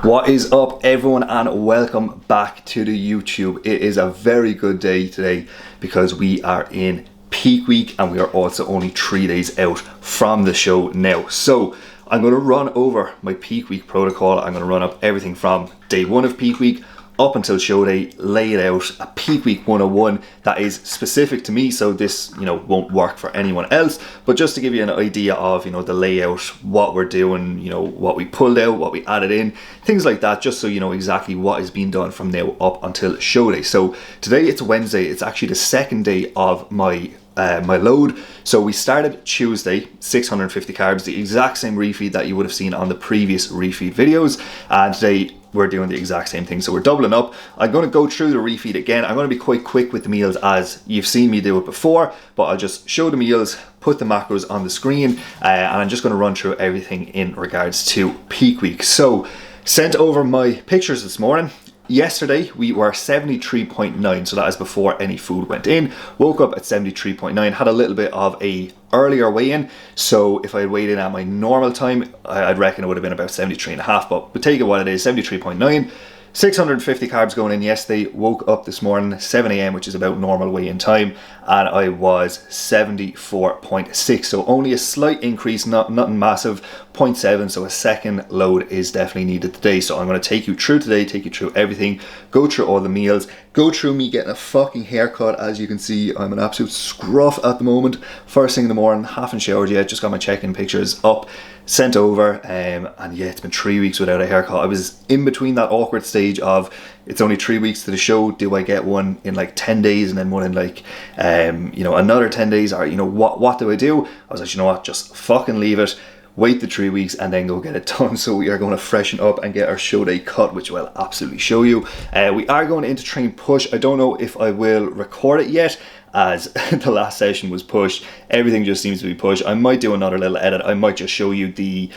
What is up, everyone, and welcome back to the YouTube. It is a very good day today because we are in peak week and we are also only 3 days out from the show now. So I'm going to run over my peak week protocol. I'm going to run up everything from day one of peak week up until show day, lay it out, a peak week 101 that is specific to me, so this won't work for anyone else, but just to give you an idea of the layout, what we're doing, what we pulled out, what we added in, things like that, just so you know exactly what is being done from now up until show day. So today it's Wednesday, it's actually the second day of my load. So we started Tuesday, 650 carbs, the exact same refeed that you would have seen on the previous refeed videos, and today we're doing the exact same thing, so we're doubling up. I'm going to go through the refeed again. I'm going to be quite quick with the meals as you've seen me do it before, but I'll just show the meals, put the macros on the screen, and I'm just going to run through everything in regards to peak week. So sent over my pictures this morning. Yesterday we were 73.9, so that is before any food went in. Woke up at 73.9, had a little bit of a earlier weigh-in, so if I had weighed in at my normal time, I'd reckon it would have been about 73.5, but we'll take it what it is, 73.9. 650 carbs going in yesterday. Woke up this morning 7 a.m, which is about normal weigh-in time, and I was 74.6, so only a slight increase, nothing massive, 0.7, so a second load is definitely needed today. So I'm going to take you through today, take you through everything, go through all the meals, go through me getting a fucking haircut. As you can see, I'm an absolute scruff at the moment. First thing in the morning, haven't showered yet, just got my check-in pictures up, sent over, and yeah, it's been 3 weeks without a haircut. I was in between that awkward stage of it's only 3 weeks to the show, do I get one in like 10 days and then one in like another 10 days, or what do I do? I was like, you know what, just fucking leave it, wait the 3 weeks and then go get it done. So we are going to freshen up and get our show day cut, which I'll absolutely show you. We are going into train push. I don't know if I will record it yet, as the last session was pushed. Everything just seems to be pushed. I might do another little edit. I might just show you the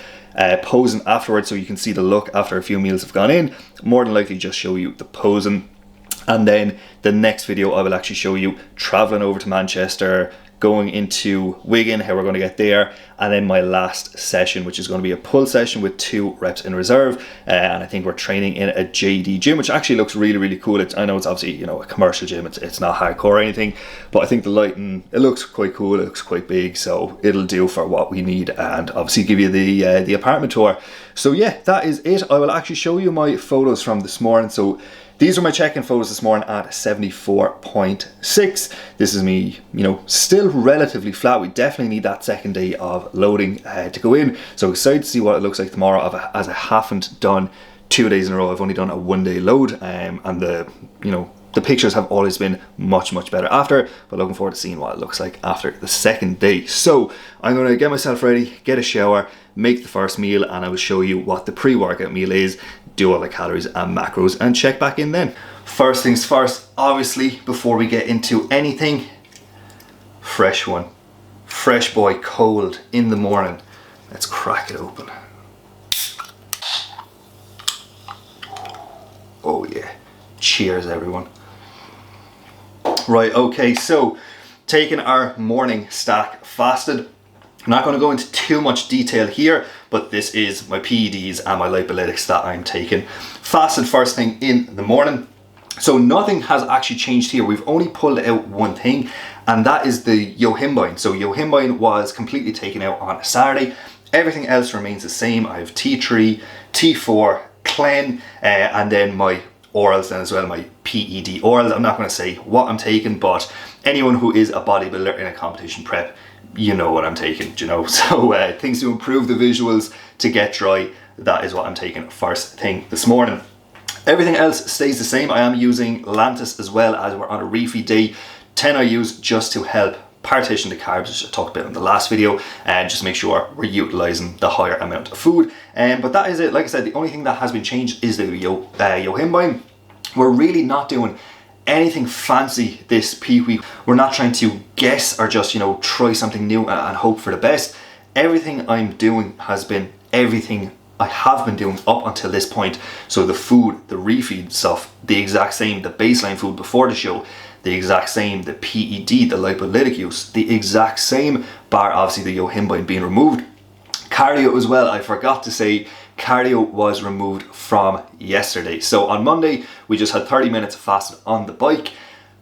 posing afterwards so you can see the look after a few meals have gone in. More than likely just show you the posing, and then the next video I will actually show you traveling over to Manchester, going into Wigan, how we're going to get there, and then my last session, which is going to be a pull session with 2 reps in reserve, and I think we're training in a JD gym, which actually looks really, really cool. I know it's obviously a commercial gym, it's not hardcore or anything, but I think the lighting, it looks quite cool, it looks quite big, so it'll do for what we need, and obviously give you the apartment tour. So yeah, that is it. I will actually show you my photos from this morning. So these are my check-in photos this morning at 74.6. This is me, still relatively flat. We definitely need that second day of loading to go in. So excited to see what it looks like tomorrow, as I haven't done 2 days in a row. I've only done a 1 day load, and the pictures have always been much, much better after, but looking forward to seeing what it looks like after the second day. So I'm going to get myself ready, get a shower, make the first meal, and I will show you what the pre-workout meal is, do all the calories and macros, and check back in then. First things first, obviously, before we get into anything, fresh one. Fresh boy, cold in the morning. Let's crack it open. Oh yeah, cheers everyone. Right, okay, so taking our morning stack fasted. I'm not going to go into too much detail here, but this is my PEDs and my lipolytics that I'm taking. Fasted first thing in the morning. So nothing has actually changed here. We've only pulled out one thing, and that is the yohimbine. So yohimbine was completely taken out on Saturday. Everything else remains the same. I have T3, T4, Clen, and then my orals then as well, my PED orals. I'm not going to say what I'm taking, but anyone who is a bodybuilder in a competition prep, you know what I'm taking, so things to improve the visuals, to get dry, that is what I'm taking first thing this morning. Everything else stays the same. I am using Lantus as well, as we're on a refeed day. 10 I use just to help partition the carbs, which I talked about in the last video, and just make sure we're utilizing the higher amount of food. But that is it. Like I said, the only thing that has been changed is the yohimbine. We're really not doing anything fancy this peak week. We're not trying to guess or just try something new and hope for the best. Everything I'm doing has been everything I have been doing up until this point. So the food, the refeed stuff, the exact same, the baseline food before the show, the exact same, the PED, the lipolytic use, the exact same, bar obviously the yohimbine being removed. Cardio as well, I forgot to say, cardio was removed from yesterday. So on Monday, we just had 30 minutes of fasting on the bike.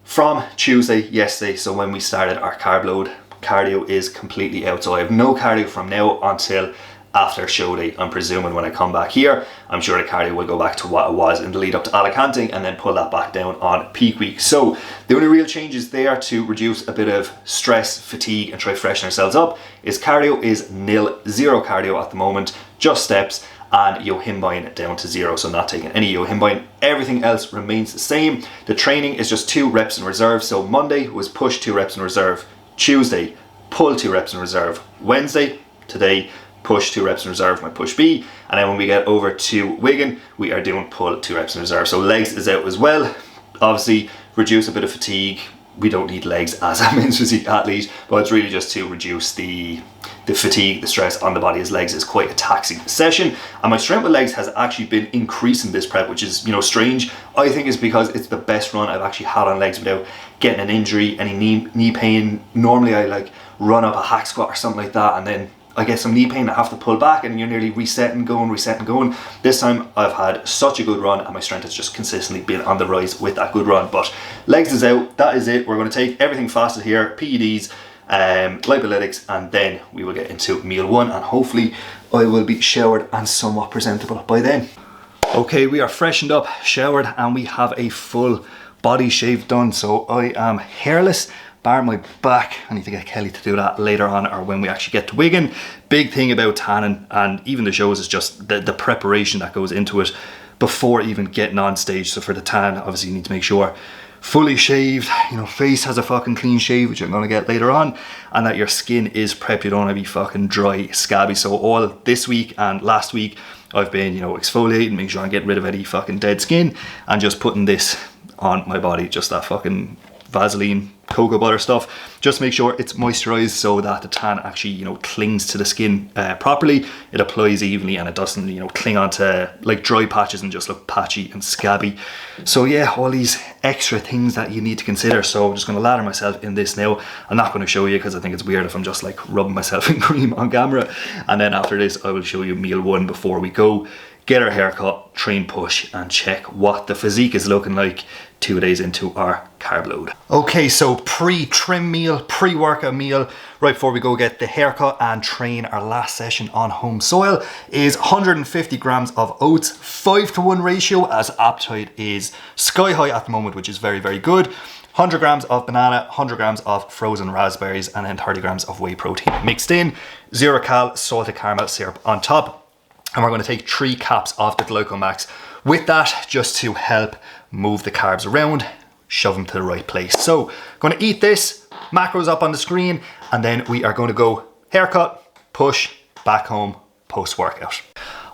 From Tuesday, yesterday, so when we started our carb load, cardio is completely out. So I have no cardio from now until after show day. I'm presuming when I come back here, I'm sure the cardio will go back to what it was in the lead up to Alicante and then pull that back down on peak week. So the only real changes there to reduce a bit of stress, fatigue and try freshen ourselves up is cardio is nil, zero cardio at the moment, just steps, and yohimbine down to zero, so not taking any yohimbine. Everything else remains the same. The training is just 2 reps in reserve. So Monday was push 2 reps in reserve, Tuesday pull 2 reps in reserve, Wednesday, today, push 2 reps in reserve, my push B, and then when we get over to Wigan, we are doing pull 2 reps in reserve. So legs is out as well. Obviously, reduce a bit of fatigue. We don't need legs as a men's physique athlete, but it's really just to reduce the fatigue, the stress on the body, as legs is quite a taxing session. And my strength with legs has actually been increasing this prep, which is, you know, strange. I think it's because it's the best run I've actually had on legs without getting an injury, any knee pain. Normally I like run up a hack squat or something like that, and then I get some knee pain, I have to pull back, and you're nearly resetting, going. This time I've had such a good run and my strength has just consistently been on the rise with that good run. But legs is out, that is it. We're going to take everything fasted here, PEDs, lipolytics, and then we will get into meal 1, and hopefully I will be showered and somewhat presentable by then. Okay, we are freshened up, showered, and we have a full body shave done. So I am hairless, bar my back. I need to get Kelly to do that later on, or when we actually get to Wigan. Big thing about tanning and even the shows is just the preparation that goes into it before even getting on stage. So for the tan, obviously you need to make sure fully shaved, you know, face has a fucking clean shave, which I'm gonna get later on, and that your skin is prepped. You don't wanna be fucking dry, scabby. So all this week and last week, I've been, you know, exfoliating, making sure I'm getting rid of any fucking dead skin, and just putting this on my body, just that fucking Vaseline, cocoa butter stuff, just make sure it's moisturized so that the tan actually, you know, clings to the skin properly. It applies evenly and it doesn't, you know, cling onto like dry patches and just look patchy and scabby. So yeah, all these extra things that you need to consider. So I'm just going to lather myself in this now. I'm not going to show you because I think it's weird if I'm just like rubbing myself in cream on camera. And then after this, I will show you meal 1 before we go. Get our haircut, train push, and check what the physique is looking like 2 days into our carb load. Okay, so pre-trim meal, pre-workout meal, right before we go get the haircut and train our last session on home soil, is 150 grams of oats, 5-to-1 ratio, as appetite is sky high at the moment, which is very, very good. 100 grams of banana, 100 grams of frozen raspberries, and then 30 grams of whey protein mixed in. 0 cal salted caramel syrup on top. And we're going to take 3 caps of the Glycomax with that, just to help move the carbs around, shove them to the right place. So going to eat this, macros up on the screen, and then we are going to go haircut, push, back home, post-workout.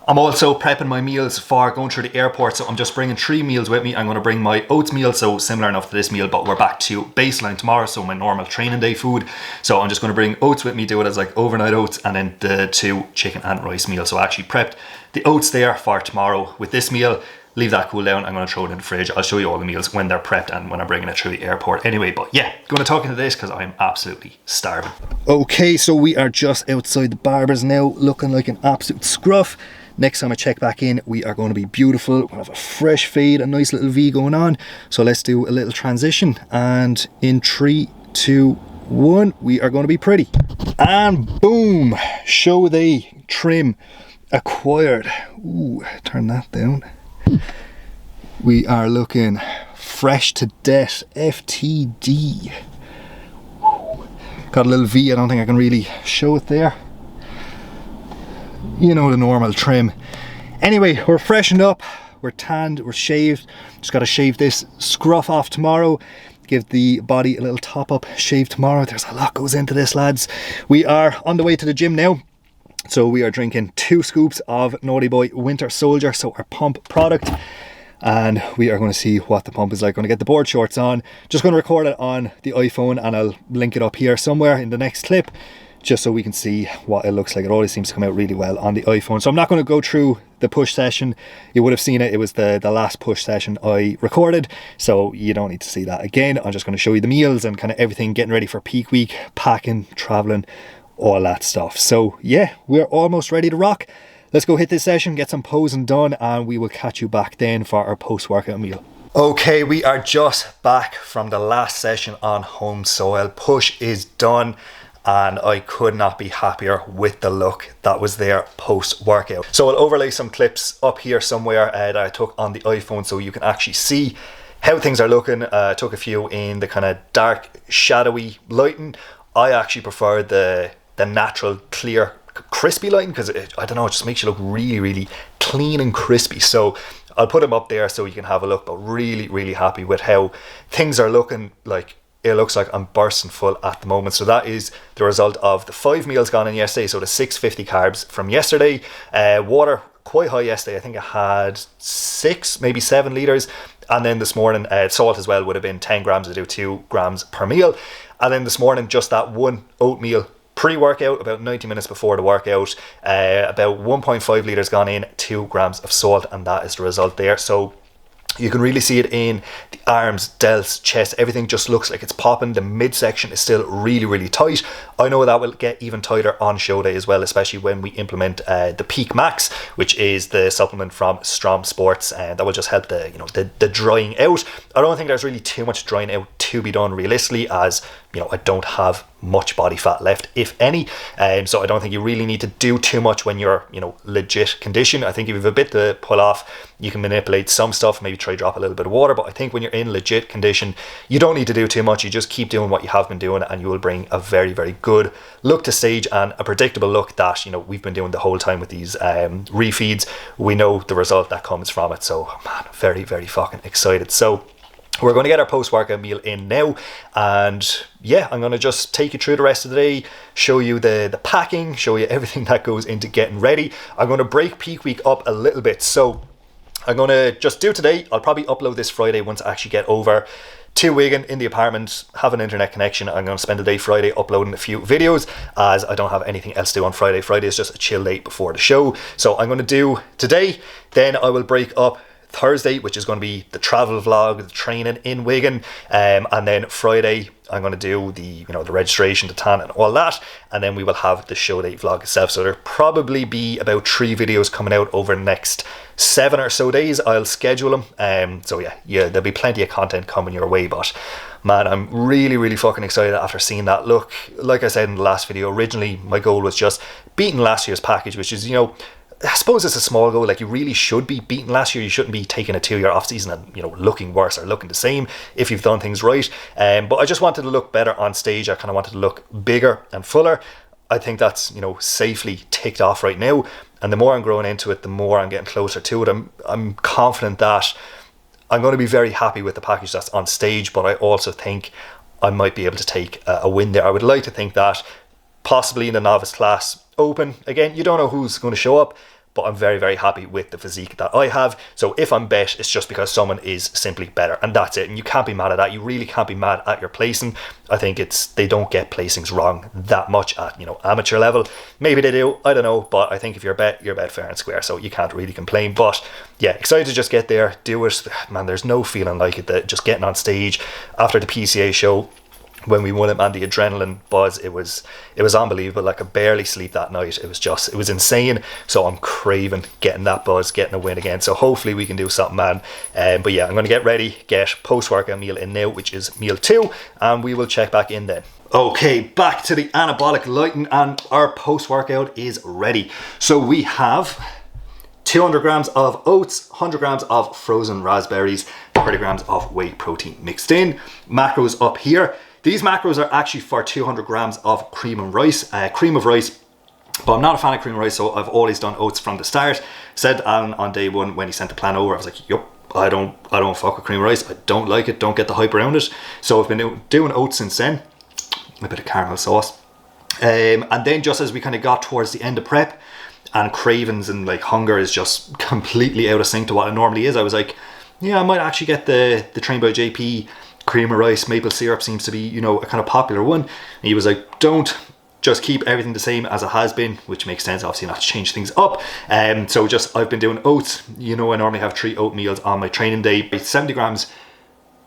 I'm also prepping my meals for going through the airport, so I'm just bringing 3 meals with me. I'm going to bring my oats meal, so similar enough to this meal, but we're back to baseline tomorrow, so my normal training day food. So I'm just going to bring oats with me, do it as like overnight oats, and then the 2 chicken and rice meals. So I actually prepped the oats there for tomorrow with this meal. Leave that cool down. I'm going to throw it in the fridge. I'll show you all the meals when they're prepped and when I'm bringing it through the airport anyway. But yeah, going to talk into this because I'm absolutely starving. Okay, so we are just outside the barber's now, looking like an absolute scruff. Next time I check back in, we are going to be beautiful. We'll have a fresh fade, a nice little V going on. So let's do a little transition. And in 3, 2, 1, we are going to be pretty. And boom, show day trim acquired. Ooh, turn that down. We are looking fresh to death, FTD. Got a little V, I don't think I can really show it there. You know, the normal trim. Anyway, we're freshened up, we're tanned, we're shaved. Just got to shave this scruff off tomorrow. Give the body a little top up shave tomorrow. There's a lot goes into this, lads. We are on the way to the gym now. So we are drinking 2 scoops of Naughty Boy Winter Soldier, so our pump product. And we are going to see what the pump is like. Going to get the board shorts on. Just going to record it on the iPhone and I'll link it up here somewhere in the next clip, just so we can see what it looks like. It always seems to come out really well on the iPhone. So I'm not going to go through the push session. You would have seen it. It was the last push session I recorded. So you don't need to see that again. I'm just going to show you the meals and kind of everything, getting ready for peak week, packing, traveling, all that stuff. So yeah, we're almost ready to rock. let's go hit this session, get some posing done, and we will catch you back then for our post-workout meal. Okay, we are just back from the last session on home soil. Push is done, and I could not be happier with the look that was there post-workout. So I'll overlay some clips up here somewhere that I took on the iPhone so you can actually see how things are looking. I took a few in the kind of dark, shadowy lighting. I actually prefer the natural, clear, crispy lighting because I don't know, it just makes you look really, really clean and crispy. So I'll put them up there so you can have a look, but really, really happy with how things are looking. Like, it looks like I'm bursting full at the moment. So that is the result of the 5 meals gone in yesterday. So the 650 carbs from yesterday. Water quite high yesterday. I think I had 6, maybe 7 litres. And then this morning, salt as well would have been 10 grams. I do 2 grams per meal. And then this morning, just that one oatmeal pre-workout, about 90 minutes before the workout, about 1.5 litres gone in, 2 grams of salt, and that is the result there. So you can really see it in the arms, delts, chest, everything just looks like it's popping. The midsection is still really, really tight. I know that will get even tighter on show day as well, especially when we implement the Peak Max, which is the supplement from Strom Sports, and that will just help the drying out. I don't think there's really too much drying out to be done realistically, as I don't have much body fat left, if any, so I don't think you really need to do too much when you're legit condition. I think if you have a bit to pull off, you can manipulate some stuff, maybe try drop a little bit of water, but I think when you're in legit condition, you don't need to do too much. You just keep doing what you have been doing, and you will bring a very, very good look to stage, and a predictable look that we've been doing the whole time with these refeeds. We know the result that comes from it, so man, very, very fucking excited. So we're going to get our post-workout meal in now, and yeah, I'm going to just take you through the rest of the day, show you the packing, show you everything that goes into getting ready. I'm going to break peak week up a little bit, so I'm going to just do today. I'll probably upload this Friday once I actually get over to Wigan in the apartment, have an internet connection. I'm going to spend the day Friday uploading a few videos, as I don't have anything else to do on Friday. Friday is just a chill day before the show, so I'm going to do today, then I will break up Thursday, which is going to be the travel vlog, the training in Wigan, and then Friday I'm going to do the the registration, the tan and all that, and then we will have the show day vlog itself. So there'll probably be about 3 videos coming out over the next 7 or so days. I'll schedule them, so yeah, there'll be plenty of content coming your way. But man, I'm really, really fucking excited after seeing that look. Like I said in the last video, originally my goal was just beating last year's package, which is I suppose it's a small goal. Like, you really should be beating last year. You shouldn't be taking a 2-year off season and looking worse or looking the same if you've done things right. But I just wanted to look better on stage. I kind of wanted to look bigger and fuller. I think that's safely ticked off right now. And the more I'm growing into it, the more I'm getting closer to it. I'm confident that I'm going to be very happy with the package that's on stage. But I also think I might be able to take a win there. I would like to think that possibly in the novice class open, again, you don't know who's going to show up, but I'm very, very happy with the physique that I have. So if I'm bet, it's just because someone is simply better, and that's it. And you can't be mad at that. You really can't be mad at your placing. I think they don't get placings wrong that much at amateur level. Maybe they do, I don't know, but I think if you're bet fair and square, so you can't really complain. But yeah, excited to just get there, do it. Man, there's no feeling like it, that just getting on stage after the PCA show when we won it, man, the adrenaline buzz, it was unbelievable. Like, I barely sleep that night. It was insane. So I'm craving getting that buzz, getting a win again. So hopefully we can do something, man. But yeah, I'm going to get ready, get post-workout meal in now, which is meal 2, and we will check back in then. Okay, back to the anabolic lighting, and our post-workout is ready. So we have 200 grams of oats, 100 grams of frozen raspberries, 30 grams of whey protein mixed in. Macros up here. These macros are actually for 200 grams of cream of rice, but I'm not a fan of cream of rice, so I've always done oats from the start. Said Alan on day 1 when he sent the plan over, I was like, yup, I don't fuck with cream of rice. I don't like it, don't get the hype around it. So I've been doing oats since then, a bit of caramel sauce. And then just as we kind of got towards the end of prep, and cravings and like hunger is just completely out of sync to what it normally is, I was like, yeah, I might actually get the Train by JP cream of rice, maple syrup seems to be, a kind of popular one. And he was like, don't, just keep everything the same as it has been, which makes sense, obviously not to change things up. So just, I've been doing oats. I normally have 3 oatmeals on my training day. 70 grams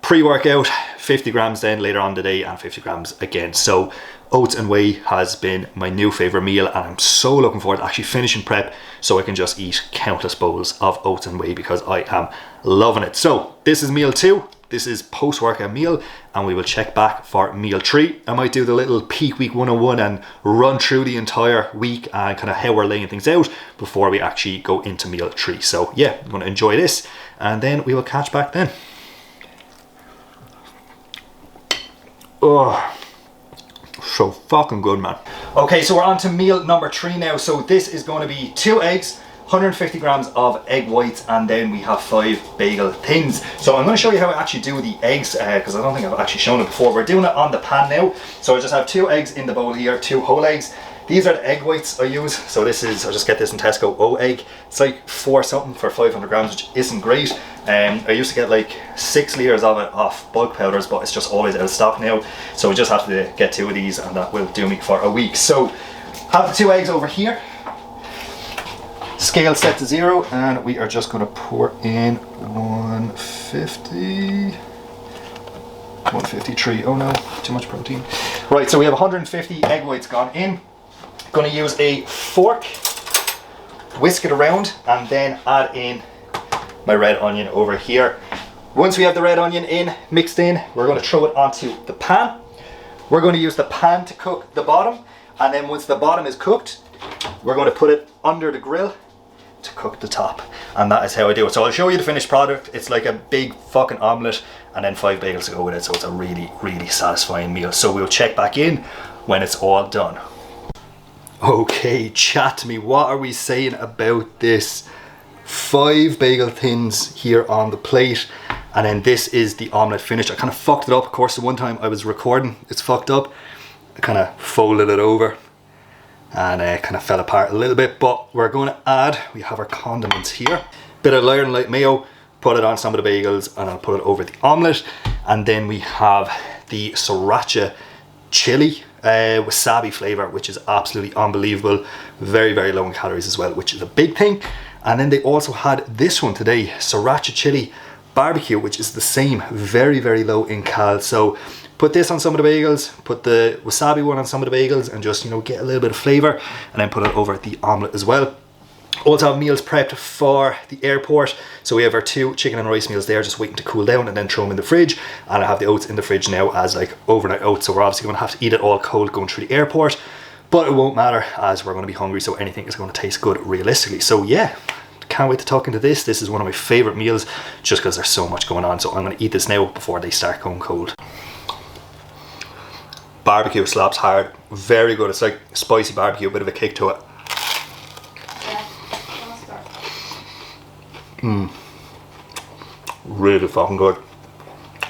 pre-workout, 50 grams then later on today, and 50 grams again. So oats and whey has been my new favorite meal, and I'm so looking forward to actually finishing prep so I can just eat countless bowls of oats and whey because I am loving it. So this is meal 2. This is post-workout meal, and we will check back for meal 3. I might do the little peak week 101 and run through the entire week and kind of how we're laying things out before we actually go into meal 3. So yeah, I'm going to enjoy this, and then we will catch back then. Oh, so fucking good, man. Okay, so we're on to meal number 3 now. So this is going to be 2 eggs, 150 grams of egg whites, and then we have 5 bagel thins. So I'm going to show you how I actually do the eggs because I don't think I've actually shown it before. We're doing it on the pan now. So I just have 2 eggs in the bowl here, 2 whole eggs. These are the egg whites I use. So this is, I just get this in Tesco, O egg. It's like 4 something for 500 grams, which isn't great. I used to get like 6 litres of it off bulk powders, but it's just always out of stock now. So we just have to get 2 of these, and that will do me for a week. So have the 2 eggs over here. Scale set to 0, and we are just going to pour in 150, 153. Oh no, too much protein. Right, so we have 150 egg whites gone in. Going to use a fork, whisk it around, and then add in my red onion over here. Once we have the red onion in, mixed in, we're going to throw it onto the pan. We're going to use the pan to cook the bottom, and then once the bottom is cooked, we're going to put it under the grill to cook the top, and that is how I do it. So I'll show you the finished product. It's like a big fucking omelette, and then 5 bagels to go with it, so it's a really, really satisfying meal. So we'll check back in when it's all done. Okay, chat to me. What are we saying about this? 5 bagel thins here on the plate, and then this is the omelette finished. I kind of fucked it up. Of course, the one time I was recording, it's fucked up. I kind of folded it over, and it kind of fell apart a little bit, but we're going to add, we have our condiments here. Bit of Iron Light mayo, put it on some of the bagels, and I'll put it over the omelette. And then we have the sriracha chili wasabi flavor, which is absolutely unbelievable. Very, very low in calories as well, which is a big thing. And then they also had this one today, sriracha chili barbecue, which is the same, very, very low in cal. So put this on some of the bagels, put the wasabi one on some of the bagels, and just, you know, get a little bit of flavor, and then put it over the omelette as well. Also have meals prepped for the airport. So we have our 2 chicken and rice meals there, just waiting to cool down, and then throw them in the fridge. And I have the oats in the fridge now as like overnight oats. So we're obviously going to have to eat it all cold going through the airport, but it won't matter as we're going to be hungry. So anything is going to taste good realistically. So yeah, can't wait to talk into this. This is one of my favorite meals just because there's so much going on. So I'm going to eat this now before they start going cold. Barbecue slaps hard, very good. It's like spicy barbecue, a bit of a kick to it. Really fucking good.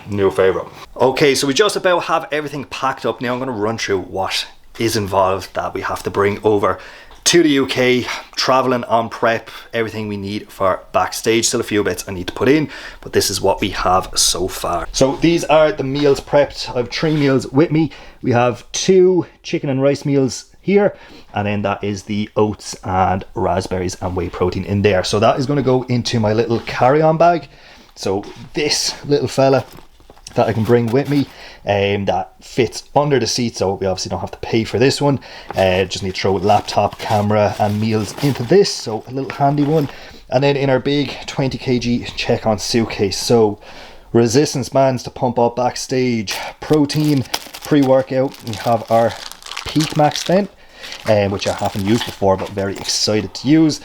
New favourite. Okay, so we just about have everything packed up now. I'm going to run through what is involved that we have to bring over to the UK, travelling on prep, everything we need for backstage. Still a few bits I need to put in, but this is what we have so far. So these are the meals prepped. I have 3 meals with me. We have 2 chicken and rice meals here, and then that is the oats and raspberries and whey protein in there. So that is going to go into my little carry-on bag. So this little fella that I can bring with me, that fits under the seat, so we obviously don't have to pay for this one. Just need to throw laptop, camera and meals into this, so a little handy one. And then in our big 20 kg check-on suitcase, so resistance bands to pump up backstage, protein, pre-workout. We have our Peak Max then, which I haven't used before but very excited to use.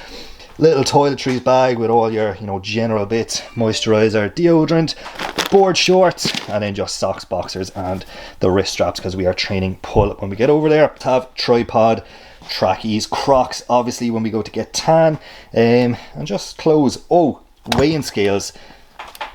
Little toiletries bag with all your, you know, general bits, moisturizer, deodorant, board shorts, and then just socks, boxers, and the wrist straps because we are training pull when we get over there. To have tripod, trackies, Crocs obviously when we go to get tan, and just clothes. Oh, weighing scales.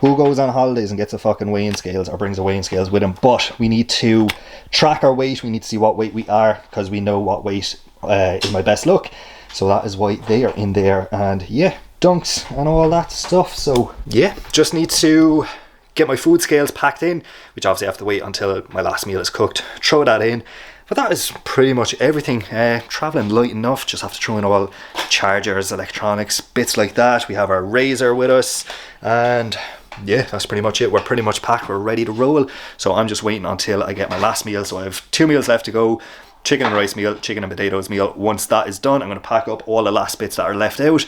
Who goes on holidays and gets a fucking weighing scales or brings a weighing scales with them? But we need to track our weight. We need to see what weight we are because we know what weight is my best look. So that is why they are in there. And yeah, dunks and all that stuff. So yeah, just need to get my food scales packed in, which obviously I have to wait until my last meal is cooked. Throw that in. But that is pretty much everything. Traveling light enough, just have to throw in all chargers, electronics, bits like that. We have our razor with us, and yeah, that's pretty much it. We're pretty much packed, we're ready to roll. So I'm just waiting until I get my last meal. So I have 2 meals left to go. Chicken and rice meal, chicken and potatoes meal. Once that is done, I'm going to pack up all the last bits that are left out.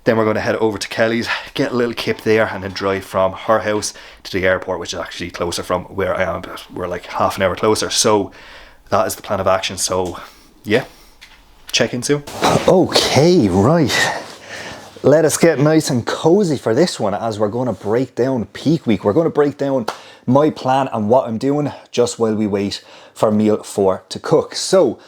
Then we're going to head over to Kelly's, get a little kip there, and then drive from her house to the airport, which is actually closer from where I am, but we're like half an hour closer. So that is the plan of action. So yeah, check in soon. Okay, right. Let us get nice and cozy for this one, as we're going to break down peak week. We're going to break down my plan and what I'm doing just while we wait for meal 4 to cook. So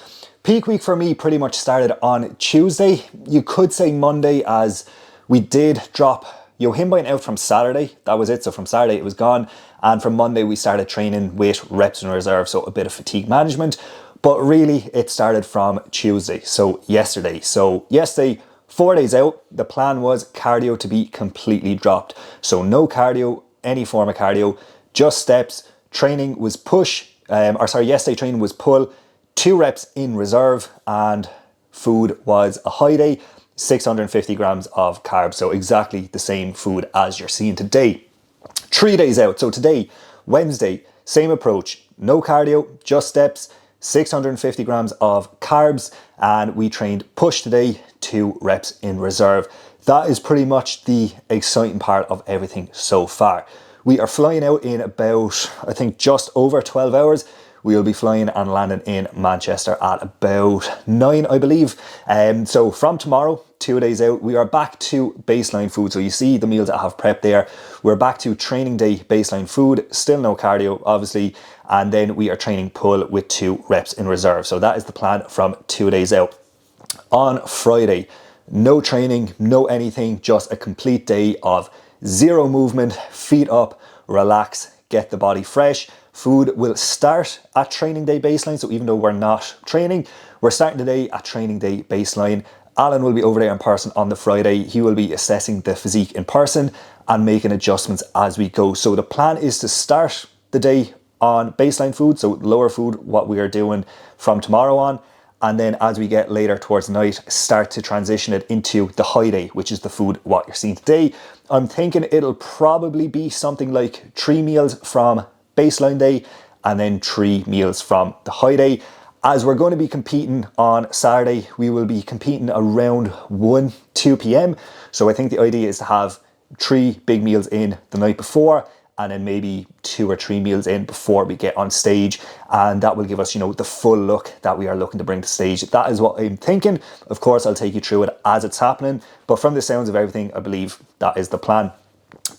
peak week for me pretty much started on Tuesday. You could say Monday, as we did drop Yohimbine out from Saturday. That was it. So from Saturday it was gone. And from Monday we started training with reps in reserve. So a bit of fatigue management. But really it started from Tuesday. So yesterday. 4 days out, the plan was cardio to be completely dropped. So no cardio, any form of cardio, just steps. Training was yesterday training was pull, 2 reps in reserve, and food was a high day, 650 grams of carbs. So exactly the same food as you're seeing today. 3 days out, so today, Wednesday, same approach, no cardio, just steps, 650 grams of carbs, and we trained push today, 2 reps in reserve. That is pretty much the exciting part of everything so far. We are flying out in about, I think, just over 12 hours. We will be flying and landing in Manchester at about 9, I believe. So from tomorrow, 2 days out, we are back to baseline food. So you see the meals I have prepped there. We're back to training day baseline food, still no cardio, obviously. And then we are training pull with 2 reps in reserve. So that is the plan from 2 days out. On Friday, no training, no anything, just a complete day of 0 movement, feet up, relax, get the body fresh. Food will start at training day baseline. So even though we're not training, we're starting today at training day baseline. Alan will be over there in person on the Friday. He will be assessing the physique in person and making adjustments as we go. So the plan is to start the day on baseline food, so lower food, what we are doing from tomorrow on. And then as we get later towards night, start to transition it into the high day, which is the food, what you're seeing today. I'm thinking it'll probably be something like 3 meals from baseline day and then 3 meals from the high day. As we're going to be competing on Saturday, we will be competing around 1-2 p.m. So I think the idea is to have 3 big meals in the night before, and then maybe 2 or 3 meals in before we get on stage. And that will give us, the full look that we are looking to bring to stage. That is what I'm thinking. Of course, I'll take you through it as it's happening. But from the sounds of everything, I believe that is the plan.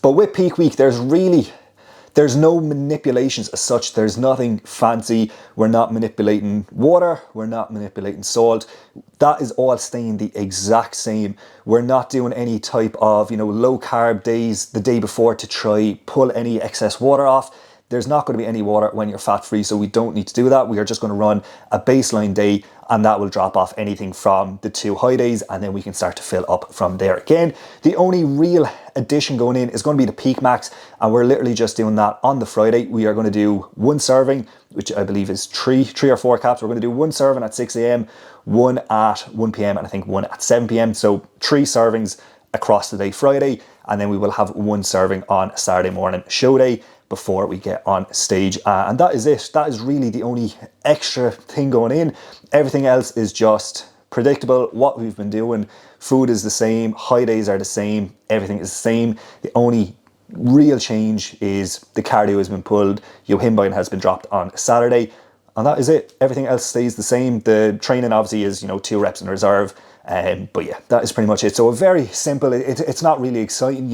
But with peak week, there's no manipulations as such. There's nothing fancy. We're not manipulating water. We're not manipulating salt. That is all staying the exact same. We're not doing any type of, low carb days the day before to try pull any excess water off. There's not going to be any water when you're fat free, so we don't need to do that. We are just going to run a baseline day, and that will drop off anything from the 2 high days, and then we can start to fill up from there. Again, the only real addition going in is going to be the peak max, and we're literally just doing that on the Friday. We are going to do 1 serving, which I believe is 3 or 4 caps. We're going to do 1 serving at 6 a.m, 1 at 1 p.m, and I think 1 at 7 p.m. So 3 servings across the day Friday, and then we will have 1 serving on Saturday morning show day before we get on stage. And that is it. That is really the only extra thing going in. Everything else is just predictable, what we've been doing. Food is the same, high days are the same, everything is the same. The only real change is the cardio has been pulled, Yohimbine has been dropped on Saturday, and that is it. Everything else stays the same. The training obviously is 2 reps in reserve. But yeah, that is pretty much it. So a very simple, it's not really exciting,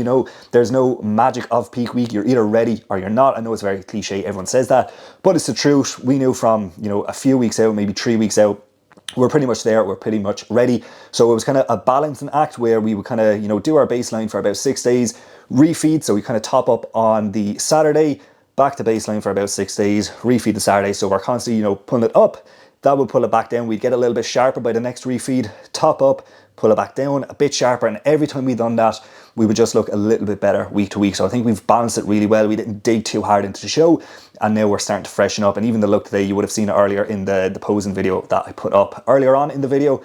there's no magic of peak week. You're either ready or you're not. I know it's very cliche, everyone says that, but it's the truth. We knew from, a few weeks out, maybe 3 weeks out, we're pretty much there, we're pretty much ready. So it was kind of a balancing act where we would kind of, do our baseline for about 6 days, refeed. So we kind of top up on the Saturday, back to baseline for about 6 days, refeed the Saturday. So we're constantly, pulling it up. That will pull it back down. We'd get a little bit sharper by the next refeed, top up, pull it back down a bit sharper. And every time we've done that, we would just look a little bit better week to week. So I think we've balanced it really well. We didn't dig too hard into the show, and now we're starting to freshen up. And even the look today, you would have seen it earlier in the posing video that I put up earlier on in the video.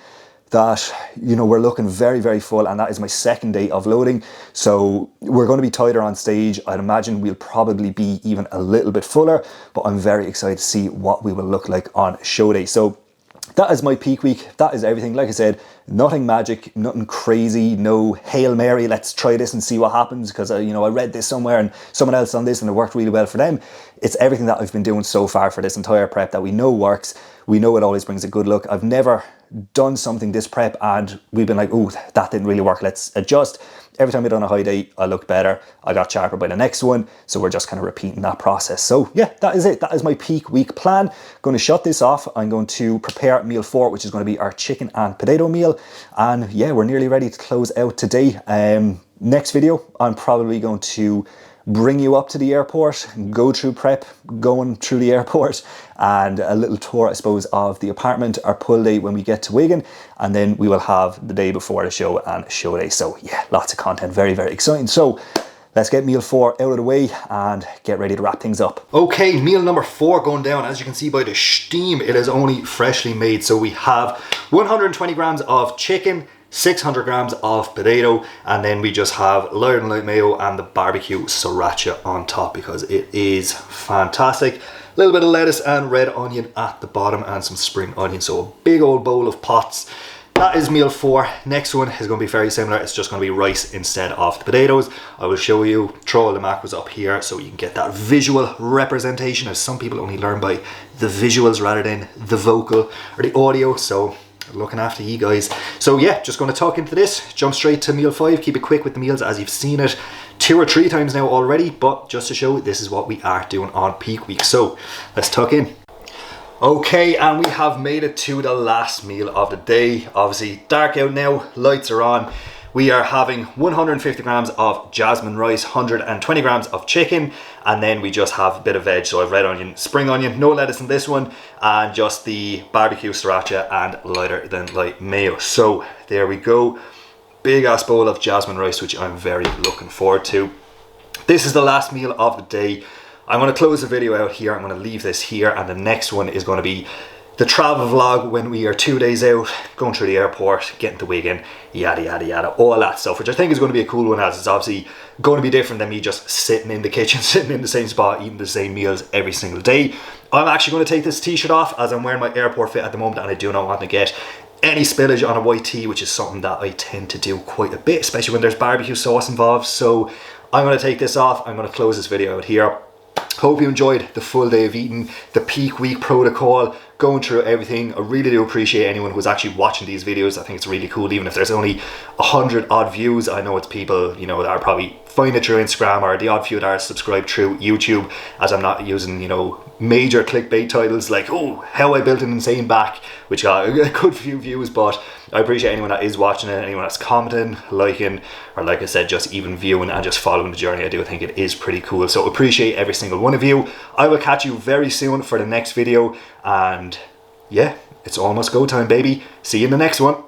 that, you know, we're looking very, very full, and that is my second day of loading. So we're going to be tighter on stage. I'd imagine we'll probably be even a little bit fuller, but I'm very excited to see what we will look like on show day. So that is my peak week. That is everything. Like I said, nothing magic, nothing crazy, no Hail Mary, let's try this and see what happens, because you know, I read this somewhere and someone else on this and it worked really well for them. It's everything that I've been doing so far for this entire prep that we know works. We know it always brings a good look. I've never done something this prep and we've been like, oh, that didn't really work, let's adjust. Every time I done a high day, I looked better. I got sharper by the next one. So we're just kind of repeating that process. So yeah, that is it. That is my peak week plan. Going to shut this off. I'm going to prepare meal 4, which is going to be our chicken and potato meal. And yeah, we're nearly ready to close out today. Next video, I'm probably going to bring you up to the airport, go through prep, going through the airport, and a little tour, I suppose, of the apartment, our pull day when we get to Wigan, and then we will have the day before the show and show day. So yeah, lots of content, very, very exciting. So let's get meal 4 out of the way and get ready to wrap things up. Okay, meal number 4 going down. As you can see by the steam, it is only freshly made. So we have 120 grams of chicken, 600 grams of potato, and then we just have lighter than light mayo and the barbecue sriracha on top because it is fantastic. A little bit of lettuce and red onion at the bottom and some spring onion. So a big old bowl of pots. That is meal 4. Next one is going to be very similar. It's just going to be rice instead of the potatoes. I will show you, throw all the macros up here so you can get that visual representation, as some people only learn by the visuals rather than the vocal or the audio. So looking after you guys. So yeah, just going to tuck into this, jump straight to meal 5, keep it quick with the meals as you've seen it 2 or 3 times now already, but just to show this is what we are doing on peak week. So let's tuck in. Okay, and we have made it to the last meal of the day. Obviously dark out now, lights are on. We are having 150 grams of jasmine rice, 120 grams of chicken, and then we just have a bit of veg. So I have red onion, spring onion, no lettuce in this one, and just the barbecue sriracha and lighter than light mayo. So there we go. Big ass bowl of jasmine rice, which I'm very looking forward to. This is the last meal of the day. I'm going to close the video out here. I'm going to leave this here, and the next one is going to be the travel vlog when we are 2 days out, going through the airport, getting to Wigan, yada yada yada, all that stuff, which I think is going to be a cool one, as it's obviously going to be different than me just sitting in the kitchen, sitting in the same spot, eating the same meals every single day. I'm actually going to take this t-shirt off as I'm wearing my airport fit at the moment, and I do not want to get any spillage on a white tee, which is something that I tend to do quite a bit, especially when there's barbecue sauce involved. So I'm going to take this off. I'm going to close this video out here. Hope you enjoyed the full day of eating, the peak week protocol, going through everything. I really do appreciate anyone who's actually watching these videos. I think it's really cool, even if there's only 100 odd views. I know it's people, you know, that are probably find it through Instagram, or the odd few that are subscribed through YouTube, as I'm not using, you know, major clickbait titles like, oh, how I built an insane back, which got a good few views. But I appreciate anyone that is watching it, anyone that's commenting, liking, or like I said, just even viewing and just following the journey. I do think it is pretty cool. So appreciate every single one of you. I will catch you very soon for the next video, and yeah, it's almost go time, baby. See you in the next one.